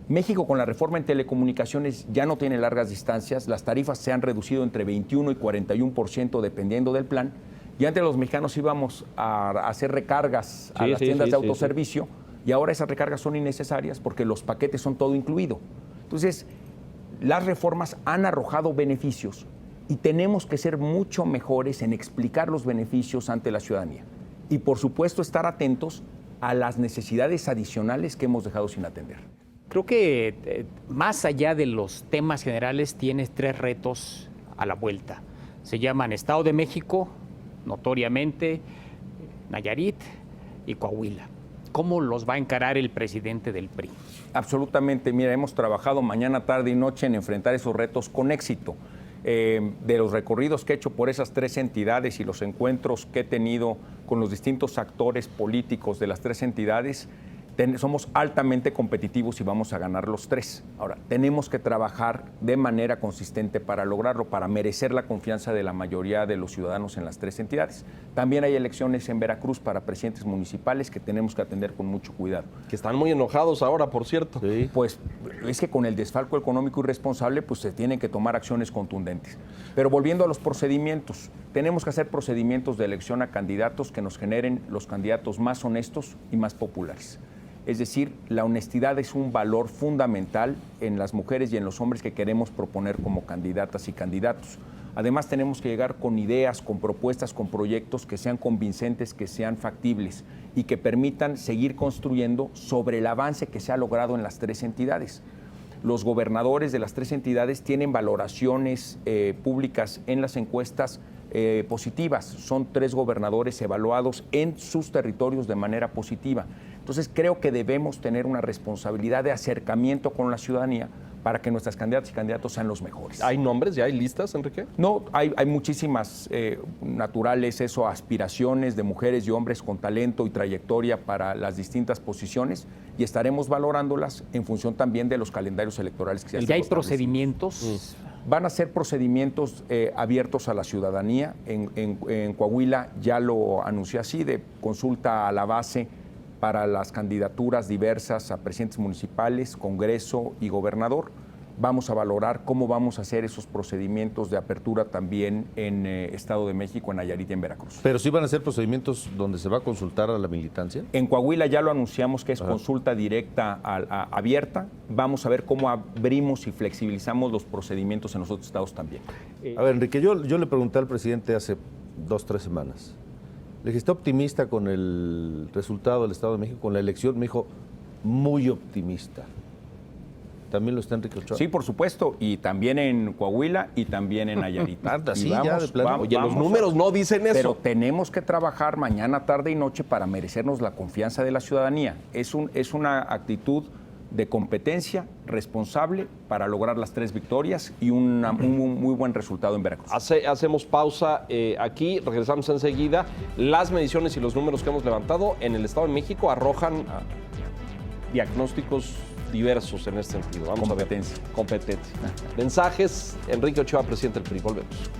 México, con la reforma en telecomunicaciones, ya no tiene largas distancias. Las tarifas se han reducido entre 21 y 41% dependiendo del plan. Y antes los mexicanos íbamos a hacer recargas a las tiendas de autoservicio y ahora esas recargas son innecesarias porque los paquetes son todo incluido. Entonces, las reformas han arrojado beneficios y tenemos que ser mucho mejores en explicar los beneficios ante la ciudadanía. Y, por supuesto, estar atentos a las necesidades adicionales que hemos dejado sin atender. Creo que más allá de los temas generales tienes 3 retos a la vuelta. Se llaman Estado de México, notoriamente, Nayarit y Coahuila. ¿Cómo los va a encarar el presidente del PRI? Absolutamente. Mira, hemos trabajado mañana, tarde y noche en enfrentar esos retos con éxito. De los recorridos que he hecho por esas 3 entidades y los encuentros que he tenido con los distintos actores políticos de las 3 entidades, somos altamente competitivos y vamos a ganar los 3. Ahora, tenemos que trabajar de manera consistente para lograrlo, para merecer la confianza de la mayoría de los ciudadanos en las 3 entidades. También hay elecciones en Veracruz para presidentes municipales que tenemos que atender con mucho cuidado. Que están muy enojados ahora, por cierto. Sí. Pues es que con el desfalco económico irresponsable, pues se tienen que tomar acciones contundentes. Pero volviendo a los procedimientos, tenemos que hacer procedimientos de elección a candidatos que nos generen los candidatos más honestos y más populares. Es decir, la honestidad es un valor fundamental en las mujeres y en los hombres que queremos proponer como candidatas y candidatos. Además, tenemos que llegar con ideas, con propuestas, con proyectos que sean convincentes, que sean factibles y que permitan seguir construyendo sobre el avance que se ha logrado en las 3 entidades. Los gobernadores de las 3 entidades tienen valoraciones públicas en las encuestas positivas. Son 3 gobernadores evaluados en sus territorios de manera positiva. Entonces, creo que debemos tener una responsabilidad de acercamiento con la ciudadanía para que nuestras candidatas y candidatos sean los mejores. ¿Hay nombres? ¿Ya hay listas, Enrique? No, hay muchísimas naturales, aspiraciones de mujeres y hombres con talento y trayectoria para las distintas posiciones y estaremos valorándolas en función también de los calendarios electorales que se ¿Ya hay procedimientos? Van a ser procedimientos abiertos a la ciudadanía. En Coahuila ya lo anuncié así, de consulta a la base para las candidaturas diversas a presidentes municipales, Congreso y gobernador. Vamos a valorar cómo vamos a hacer esos procedimientos de apertura también en Estado de México, en Nayarit y en Veracruz. Pero sí van a ser procedimientos donde se va a consultar a la militancia. En Coahuila ya lo anunciamos que es consulta directa abierta. Vamos a ver cómo abrimos y flexibilizamos los procedimientos en los otros estados también. A ver, Enrique, yo le pregunté al presidente hace 2 o 3 semanas. Le dije, ¿está optimista con el resultado del Estado de México, con la elección? Me dijo, muy optimista. ¿También lo está Enrique Ochoa? Sí, por supuesto, y también en Coahuila y también en Nayarit. Sí, ya de plano. Oye, los números no dicen eso. Pero tenemos que trabajar mañana, tarde y noche para merecernos la confianza de la ciudadanía. Es una actitud de competencia responsable para lograr las 3 victorias y un muy buen resultado en Veracruz. Hacemos pausa aquí, regresamos enseguida. Las mediciones y los números que hemos levantado en el Estado de México arrojan diagnósticos diversos en este sentido. Vamos Competencia. a ver. Competencia. Mensajes, Enrique Ochoa, presidente del PRI. Volvemos.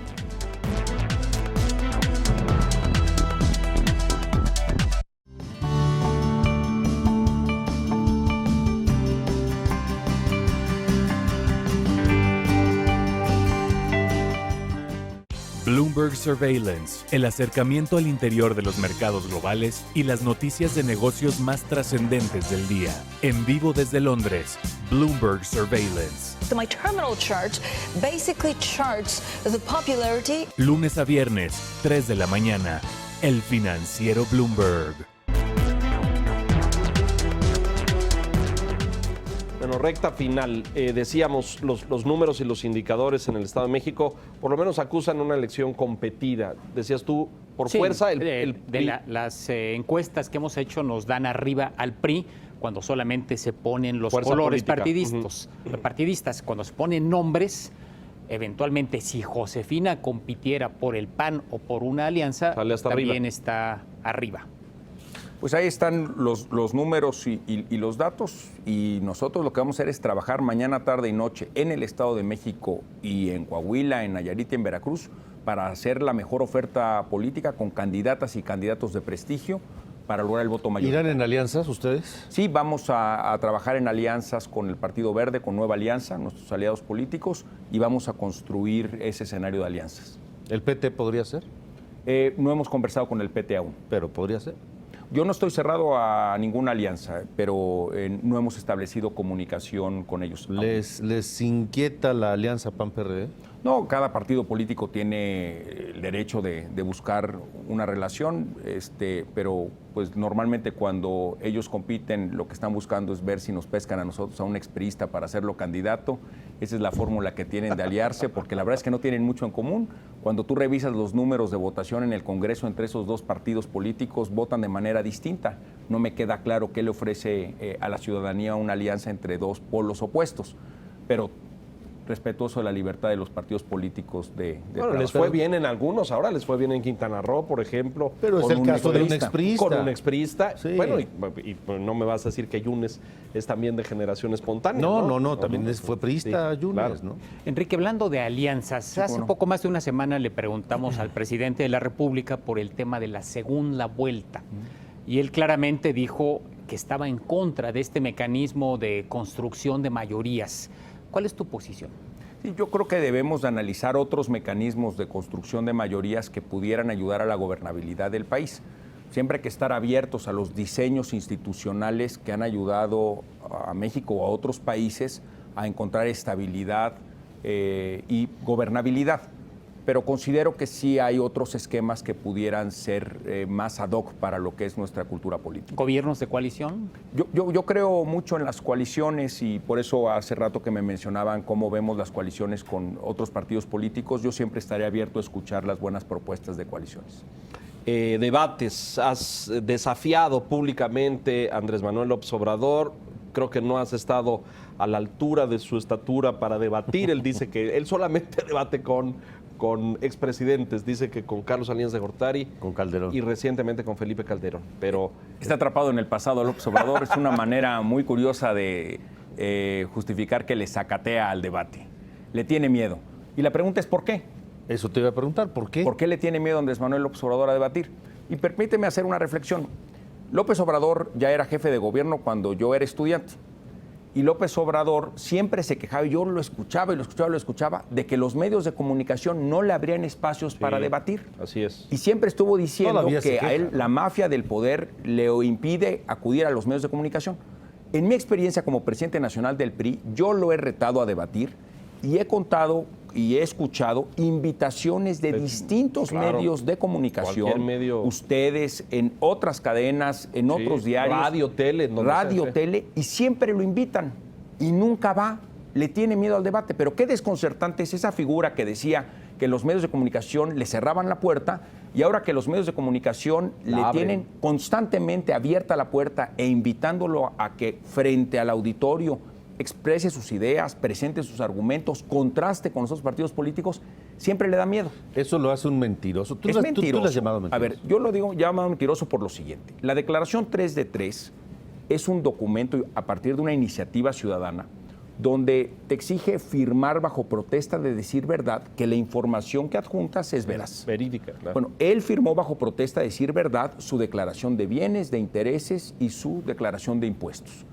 Bloomberg Surveillance, el acercamiento al interior de los mercados globales y las noticias de negocios más trascendentes del día. En vivo desde Londres, Bloomberg Surveillance. So my terminal chart basically charts the popularity. Lunes a viernes, 3 de la mañana. El Financiero Bloomberg. Bueno, recta final. Decíamos, los números y los indicadores en el Estado de México por lo menos acusan una elección competida. Decías tú, por Sí, fuerza, las encuestas que hemos hecho nos dan arriba al PRI cuando solamente se ponen los Fuerza colores política. partidistas. Cuando se ponen nombres, eventualmente si Josefina compitiera por el PAN o por una alianza, Sale hasta también arriba. está arriba. Pues ahí están los números y los datos, y nosotros lo que vamos a hacer es trabajar mañana, tarde y noche en el Estado de México y en Coahuila, en Nayarit y en Veracruz para hacer la mejor oferta política con candidatas y candidatos de prestigio para lograr el voto mayor. ¿Irán en alianzas ustedes? Sí, vamos a trabajar en alianzas con el Partido Verde, con Nueva Alianza, nuestros aliados políticos, y vamos a construir ese escenario de alianzas. ¿El PT podría ser? No hemos conversado con el PT aún. Pero podría ser. Yo no estoy cerrado a ninguna alianza, pero no hemos establecido comunicación con ellos. ¿Les inquieta la alianza PAN-PRD? No, cada partido político tiene el derecho de buscar una relación, pero pues normalmente cuando ellos compiten lo que están buscando es ver si nos pescan a nosotros, a un expriista, para hacerlo candidato. Esa es la fórmula que tienen de aliarse, porque la verdad es que no tienen mucho en común. Cuando tú revisas los números de votación en el Congreso entre esos dos partidos políticos, votan de manera distinta. No me queda claro qué le ofrece a la ciudadanía una alianza entre dos polos opuestos, pero respetuoso de la libertad de los partidos políticos Bueno, les fue bien en algunos, ahora les fue bien en Quintana Roo, por ejemplo. Pero es Con el un caso de un expriista. expriista. Con un expriista. Sí. Bueno, y no me vas a decir que Yunes es también de generación espontánea. No, también fue priista Sí, Yunes, claro. ¿no? Enrique, hablando de alianzas, hace cómo no. poco más de una semana le preguntamos al presidente de la República por el tema de la segunda vuelta. Y él claramente dijo que estaba en contra de este mecanismo de construcción de mayorías. ¿Cuál es tu posición? Sí, yo creo que debemos de analizar otros mecanismos de construcción de mayorías que pudieran ayudar a la gobernabilidad del país. Siempre hay que estar abiertos a los diseños institucionales que han ayudado a México o a otros países a encontrar estabilidad y gobernabilidad. Pero considero que sí hay otros esquemas que pudieran ser más ad hoc para lo que es nuestra cultura política. ¿Gobiernos de coalición? Yo creo mucho en las coaliciones, y por eso hace rato que me mencionaban cómo vemos las coaliciones con otros partidos políticos. Yo siempre estaré abierto a escuchar las buenas propuestas de coaliciones. Debates, has desafiado públicamente a Andrés Manuel López Obrador. Creo que no has estado a la altura de su estatura para debatir. Él dice que él solamente debate con expresidentes, dice que con Carlos Salinas de Gortari, Con Calderón. y recientemente con Felipe Calderón. Pero Está atrapado en el pasado López Obrador. Es una manera muy curiosa de justificar que le sacatea al debate. Le tiene miedo. Y la pregunta es ¿por qué? Eso te iba a preguntar, ¿por qué? ¿Por qué le tiene miedo a Andrés Manuel López Obrador a debatir? Y permíteme hacer una reflexión. López Obrador ya era jefe de gobierno cuando yo era estudiante. Y López Obrador siempre se quejaba, y yo lo escuchaba, de que los medios de comunicación no le abrían espacios para debatir. así es. Y siempre estuvo diciendo Todavía se que a queja, él ¿no? la mafia del poder le impide acudir a los medios de comunicación. En mi experiencia como presidente nacional del PRI, yo lo he retado a debatir y he contado y he escuchado invitaciones de distintos claro, medios de comunicación, cualquier medio. ustedes, en otras cadenas, en Sí, otros diarios. radio, tele, en donde Radio, sea. tele, y siempre lo invitan y nunca va. Le tiene miedo al debate. Pero qué desconcertante es esa figura que decía que los medios de comunicación le cerraban la puerta, y ahora que los medios de comunicación La le abren. tienen constantemente abierta la puerta e invitándolo a que frente al auditorio exprese sus ideas, presente sus argumentos, contraste con los otros partidos políticos, siempre le da miedo. Eso lo hace un mentiroso. Tú Es lo mentiroso. has llamado mentiroso. A ver, yo lo digo llamado mentiroso por lo siguiente. La declaración 3 de 3 es un documento a partir de una iniciativa ciudadana donde te exige firmar bajo protesta de decir verdad que la información que adjuntas es veraz. Verídica, claro. Bueno, él firmó bajo protesta de decir verdad su declaración de bienes, de intereses y su declaración de impuestos.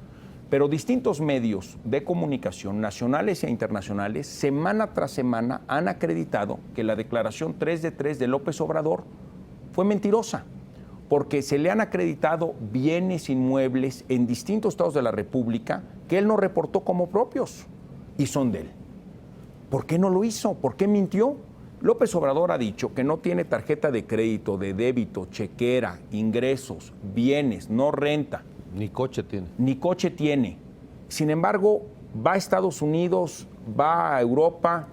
Pero distintos medios de comunicación, nacionales e internacionales, semana tras semana han acreditado que la declaración 3 de 3 de López Obrador fue mentirosa, porque se le han acreditado bienes inmuebles en distintos estados de la República que él no reportó como propios y son de él. ¿Por qué no lo hizo? ¿Por qué mintió? López Obrador ha dicho que no tiene tarjeta de crédito, de débito, chequera, ingresos, bienes, no renta. Ni coche tiene. Ni coche tiene. Sin embargo, va a Estados Unidos, va a Europa,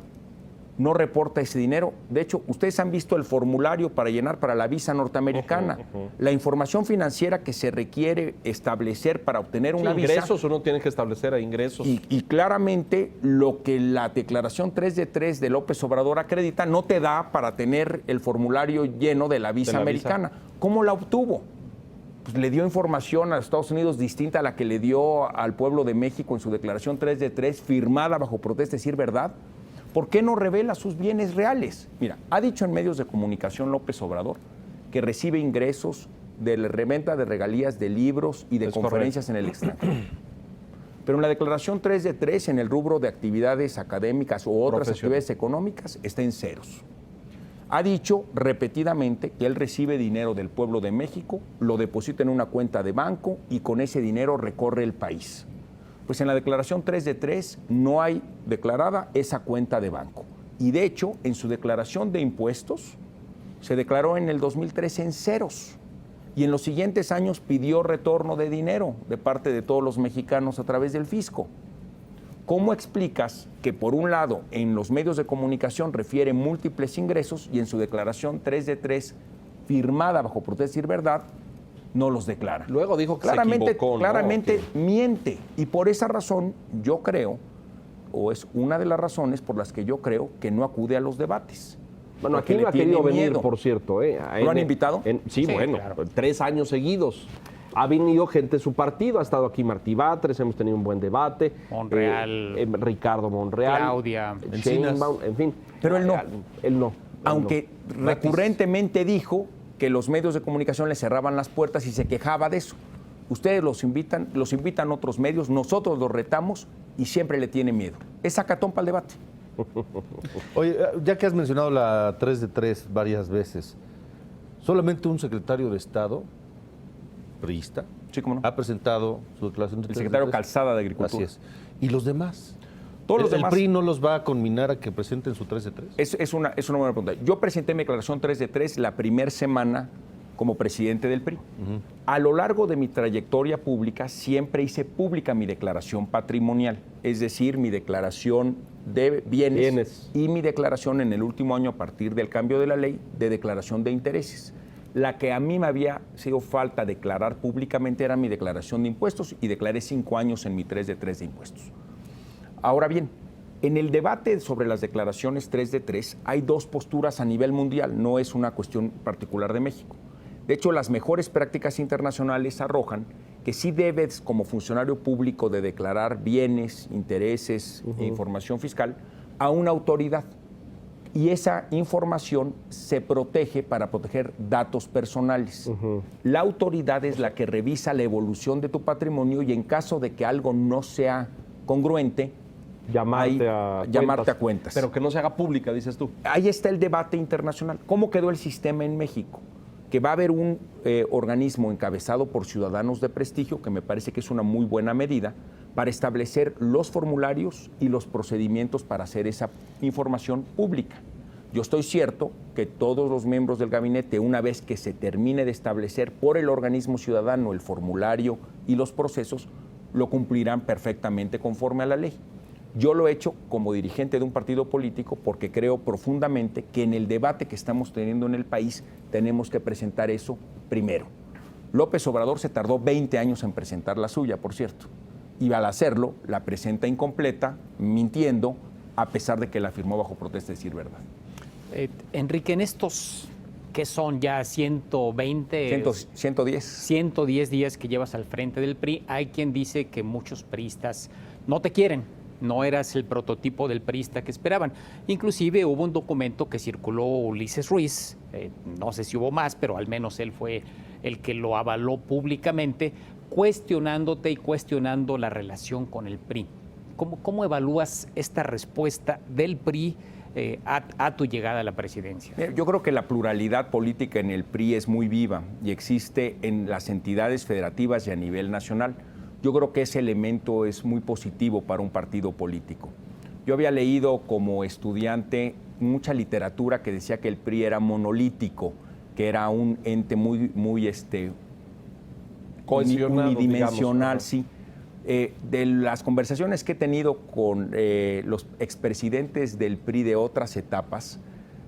no reporta ese dinero. De hecho, ustedes han visto el formulario para llenar para la visa norteamericana. La información financiera que se requiere establecer para obtener una visa. Ingresos uno tiene que establecer ingresos. Y claramente lo que la declaración 3 de 3 de López Obrador acredita no te da para tener el formulario lleno de la visa americana. ¿Cómo la obtuvo? Pues le dio información a Estados Unidos distinta a la que le dio al pueblo de México en su declaración 3 de 3, firmada bajo protesta, decir verdad. ¿Por qué no revela sus bienes reales? Mira, ha dicho en medios de comunicación López Obrador que recibe ingresos de la reventa de regalías de libros y de conferencias en el extranjero. Pero en la declaración 3 de 3, en el rubro de actividades académicas u otras actividades económicas, está en ceros. Ha dicho repetidamente que él recibe dinero del pueblo de México, lo deposita en una cuenta de banco y con ese dinero recorre el país. Pues en la declaración 3 de 3 no hay declarada esa cuenta de banco. Y de hecho, en su declaración de impuestos, se declaró en el 2013 en ceros. Y en los siguientes años pidió retorno de dinero de parte de todos los mexicanos a través del fisco. ¿Cómo explicas que por un lado en los medios de comunicación refiere múltiples ingresos y en su declaración 3 de 3 firmada bajo protesta decir verdad no los declara? Luego dijo que claramente, se equivocó, ¿no? claramente miente, y por esa razón yo creo, o es una de las razones por las que yo creo que no acude a los debates. Bueno, Porque aquí no ha le tiene querido venir, miedo. por cierto. ¿Lo han invitado? Sí, bueno, claro. 3 años seguidos. Ha venido gente de su partido, ha estado aquí Martí Batres, hemos tenido un buen debate. Monreal. Ricardo Monreal. Claudia. Sheinbaum, en fin. Pero él no. Él no. Aunque recurrentemente dijo que los medios de comunicación le cerraban las puertas y se quejaba de eso. Ustedes los invitan otros medios, nosotros los retamos y siempre le tiene miedo. Es sacatón para el debate. Oye, ya que has mencionado la 3 de 3 varias veces, solamente un secretario de Estado, priista, Sí, cómo no. ha presentado su declaración de 3 El de secretario 3. Calzada de Agricultura. Así es. ¿Y los demás? Todos los demás. ¿El PRI no los va a conminar a que presenten su 3 de 3? Es una buena pregunta. Yo presenté mi declaración 3 de 3 la primera semana como presidente del PRI. A lo largo de mi trayectoria pública siempre hice pública mi declaración patrimonial, es decir, mi declaración de bienes y mi declaración en el último año a partir del cambio de la ley de declaración de intereses. La que a mí me había sido falta declarar públicamente era mi declaración de impuestos y declaré 5 años en mi 3 de 3 de impuestos. Ahora bien, en el debate sobre las declaraciones 3 de 3 hay dos posturas a nivel mundial, no es una cuestión particular de México. De hecho, las mejores prácticas internacionales arrojan que sí debes, como funcionario público, de declarar bienes, intereses e información fiscal a una autoridad. Y esa información se protege para proteger datos personales. La autoridad es la que revisa la evolución de tu patrimonio y en caso de que algo no sea congruente, llamarte a cuentas. Pero que no se haga pública, dices tú. Ahí está el debate internacional. ¿Cómo quedó el sistema en México? Que va a haber un organismo encabezado por ciudadanos de prestigio, que me parece que es una muy buena medida, para establecer los formularios y los procedimientos para hacer esa información pública. Yo estoy cierto que todos los miembros del gabinete, una vez que se termine de establecer por el organismo ciudadano el formulario y los procesos, lo cumplirán perfectamente conforme a la ley. Yo lo he hecho como dirigente de un partido político porque creo profundamente que en el debate que estamos teniendo en el país tenemos que presentar eso primero. López Obrador se tardó 20 años en presentar la suya, por cierto, y al hacerlo la presenta incompleta, mintiendo, a pesar de que la firmó bajo protesta de decir verdad. Enrique, en estos, ¿qué son ya 120? 110 días que llevas al frente del PRI, hay quien dice que muchos priistas no te quieren. No eras el prototipo del priista que esperaban. Inclusive hubo un documento que circuló Ulises Ruiz, no sé si hubo más, pero al menos él fue el que lo avaló públicamente, cuestionándote y cuestionando la relación con el PRI. ¿Cómo evalúas esta respuesta del PRI a tu llegada a la presidencia? Yo creo que la pluralidad política en el PRI es muy viva y existe en las entidades federativas y a nivel nacional. Yo creo que ese elemento es muy positivo para un partido político. Yo había leído como estudiante mucha literatura que decía que el PRI era monolítico, que era un ente muy cohesionado, unidimensional, digamos. sí. De las conversaciones que he tenido con los expresidentes del PRI de otras etapas,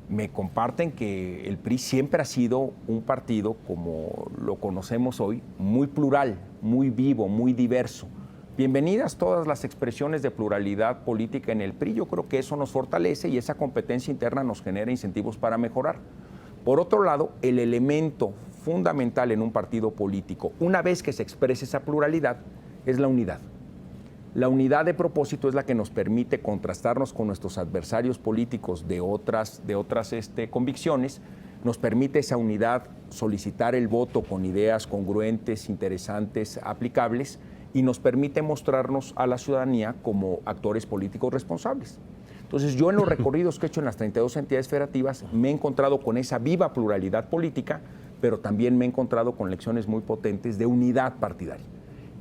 me comparten que el PRI siempre ha sido un partido, como lo conocemos hoy, muy plural, muy vivo, muy diverso. Bienvenidas todas las expresiones de pluralidad política en el PRI. Yo creo que eso nos fortalece y esa competencia interna nos genera incentivos para mejorar. Por otro lado, el elemento fundamental en un partido político, una vez que se exprese esa pluralidad, es la unidad. La unidad de propósito es la que nos permite contrastarnos con nuestros adversarios políticos de otras convicciones, nos permite esa unidad solicitar el voto con ideas congruentes, interesantes, aplicables, y nos permite mostrarnos a la ciudadanía como actores políticos responsables. Entonces, yo en los recorridos que he hecho en las 32 entidades federativas me he encontrado con esa viva pluralidad política, pero también me he encontrado con lecciones muy potentes de unidad partidaria.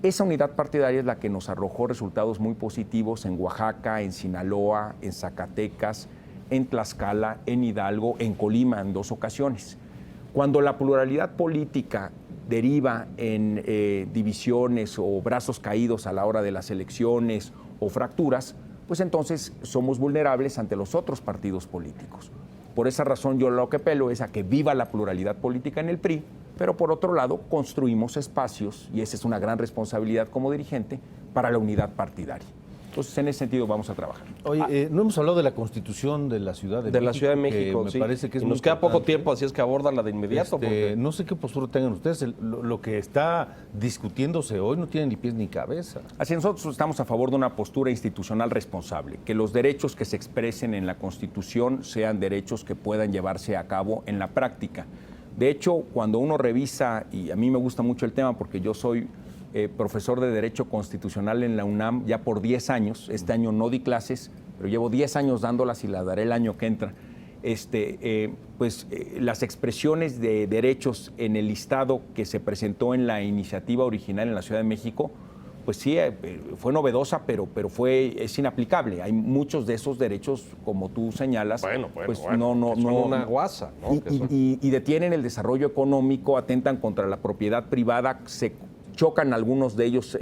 Esa unidad partidaria es la que nos arrojó resultados muy positivos en Oaxaca, en Sinaloa, en Zacatecas, en Tlaxcala, en Hidalgo, en Colima en 2 ocasiones. Cuando la pluralidad política deriva en divisiones o brazos caídos a la hora de las elecciones o fracturas, pues entonces somos vulnerables ante los otros partidos políticos. Por esa razón yo lo que apelo es a que viva la pluralidad política en el PRI, pero por otro lado construimos espacios, y esa es una gran responsabilidad como dirigente, para la unidad partidaria. Entonces, en ese sentido vamos a trabajar. Oye, no hemos hablado de la Constitución de la Ciudad de México. De la Ciudad de México, me sí. parece que es y muy nos queda poco importante. tiempo, así es que abórdala de inmediato. Porque... No sé qué postura tengan ustedes. Lo que está discutiéndose hoy no tiene ni pies ni cabeza. Así, nosotros estamos a favor de una postura institucional responsable, que los derechos que se expresen en la Constitución sean derechos que puedan llevarse a cabo en la práctica. De hecho, cuando uno revisa, y a mí me gusta mucho el tema porque yo soy profesor de Derecho Constitucional en la UNAM ya por 10 años, este año no di clases, pero llevo 10 años dándolas y las daré el año que entra. Las expresiones de derechos en el listado que se presentó en la iniciativa original en la Ciudad de México, pues sí, fue novedosa, pero es inaplicable. Hay muchos de esos derechos, como tú señalas, son una guasa, ¿no? Y detienen el desarrollo económico, atentan contra la propiedad privada, se chocan algunos de ellos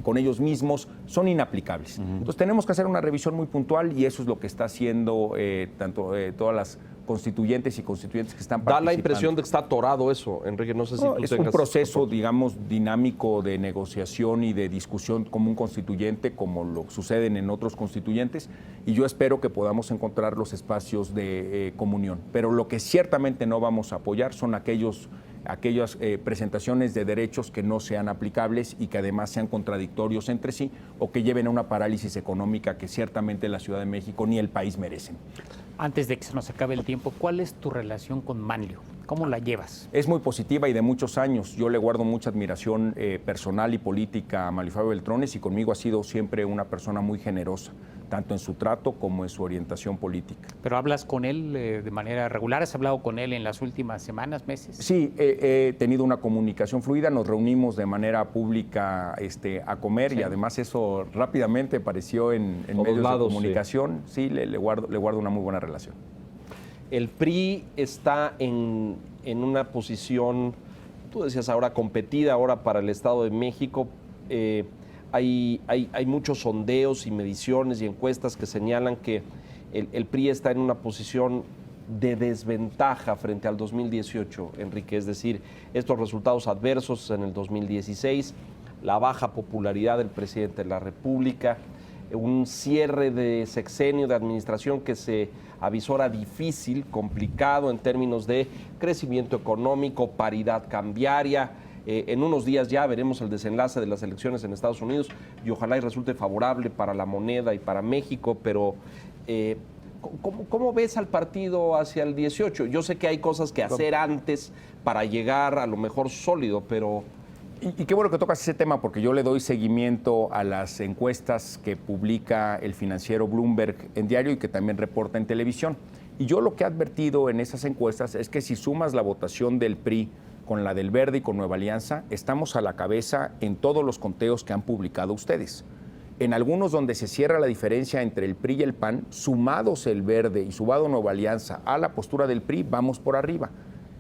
con ellos mismos, son inaplicables. Entonces tenemos que hacer una revisión muy puntual y eso es lo que está haciendo todas las constituyentes y constituyentes que están participando. Da la impresión de que está atorado eso, Enrique, no sé si tú es tengas... un proceso, digamos, dinámico de negociación y de discusión como un constituyente, como lo suceden en otros constituyentes, y yo espero que podamos encontrar los espacios de comunión. Pero lo que ciertamente no vamos a apoyar son aquellas presentaciones de derechos que no sean aplicables y que además sean contradictorios entre sí o que lleven a una parálisis económica que ciertamente la Ciudad de México ni el país merecen. Antes de que se nos acabe el tiempo, ¿cuál es tu relación con Manlio? ¿Cómo la llevas? Es muy positiva y de muchos años. Yo le guardo mucha admiración personal y política a Manlio Fabio Beltrones y conmigo ha sido siempre una persona muy generosa, tanto en su trato como en su orientación política. ¿Pero hablas con él de manera regular? ¿Has hablado con él en las últimas semanas, meses? Sí, he tenido una comunicación fluida, nos reunimos de manera pública a comer y además eso rápidamente apareció en medios de comunicación. Sí, le guardo una muy buena relación. El PRI está en una posición, tú decías ahora competida, ahora para el Estado de México. Hay muchos sondeos y mediciones y encuestas que señalan que el PRI está en una posición de desventaja frente al 2018, Enrique. Es decir, estos resultados adversos en el 2016, la baja popularidad del presidente de la República, un cierre de sexenio de administración que se avisora difícil, complicado en términos de crecimiento económico, paridad cambiaria. En unos días ya veremos el desenlace de las elecciones en Estados Unidos y ojalá y resulte favorable para la moneda y para México, pero ¿cómo ves al partido hacia el 18? Yo sé que hay cosas que hacer antes para llegar a lo mejor sólido, pero Y qué bueno que tocas ese tema, porque yo le doy seguimiento a las encuestas que publica el financiero Bloomberg en diario y que también reporta en televisión. Y yo lo que he advertido en esas encuestas es que si sumas la votación del PRI con la del Verde y con Nueva Alianza, estamos a la cabeza en todos los conteos que han publicado ustedes. En algunos donde se cierra la diferencia entre el PRI y el PAN, sumados el Verde y sumado Nueva Alianza a la postura del PRI, vamos por arriba.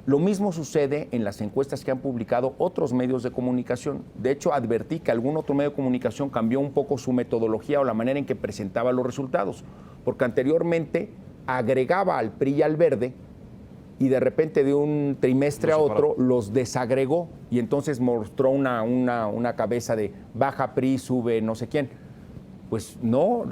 Lo mismo sucede en las encuestas que han publicado otros medios de comunicación. De hecho, advertí que algún otro medio de comunicación cambió un poco su metodología o la manera en que presentaba los resultados, porque anteriormente agregaba al PRI y al Verde y de repente de un trimestre a otro los desagregó y entonces mostró una cabeza de baja PRI, sube no sé quién. Pues no,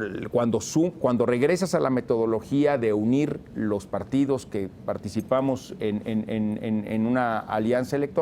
cuando regresas a la metodología de unir los partidos que participamos en una alianza electoral,